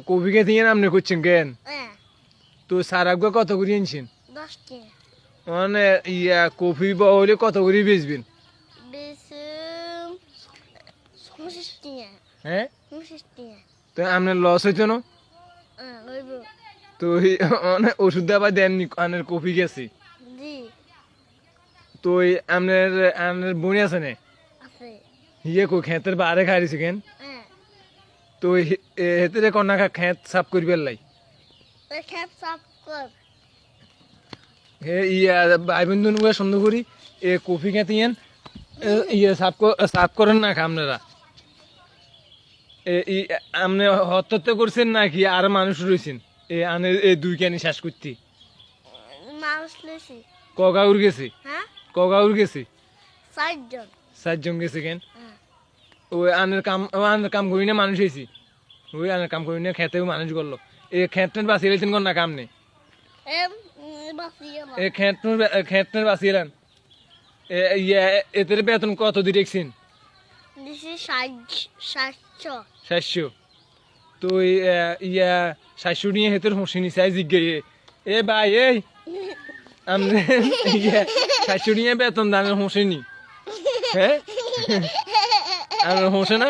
Copy কে দিয়ে আপনি করছেন কেন? হ্যাঁ তো সারাগুলো কত করে আনছেন? 10 টাকা মানে কপি বহলে কত করে বেচবেন? বেশি 25 টাকা হ্যাঁ 25 টাকা তো আপনার লস হইতো না? হ্যাঁ লইব তো মানে ওষুধ আবার দেননি আপনার কপি গেছে? জি তো আপনার আপনার বোন আছে না? আছে কো খেতের বারে খাইছে কেন? হ্যাঁ তো হেতেরে কন্যা খেত সাফ করবে লাই ওই খেপ সাফ কর হে ভাই বন্ধু সুন্দর করি কফি খেতেন সাফ করেন না আপনারা আপনি হত্যা করছেন নাকি আর মানুষ রয়েছেন এই দুই ক্যানি শেষ করতে? মাছ লইছি কগাউর গেছে? হ্যাঁ কগাউর গেছে? 4 জন 4 জন গেছে কেন? হ্যাঁ ওই আনের কাম করি না মানুষ হয়েছি ওই আনের কাম করি না খেতেও মানুষ করলো খেতটা বাঁচিয়ে রেছেন কোন না কাম নেই এম বাসিয়া না খেতটা বাঁচিয়ে রান এদের বেতন কত দিয়ে রেখছেন? দিছি 700 700 তো 700 নিয়ে হেতের হোসেনি চাই জিজ্ঞে এ ভাই এই আপনি 700 নিয়ে বেতন দানের হোসেনি হ্যাঁ আপনার হোসে না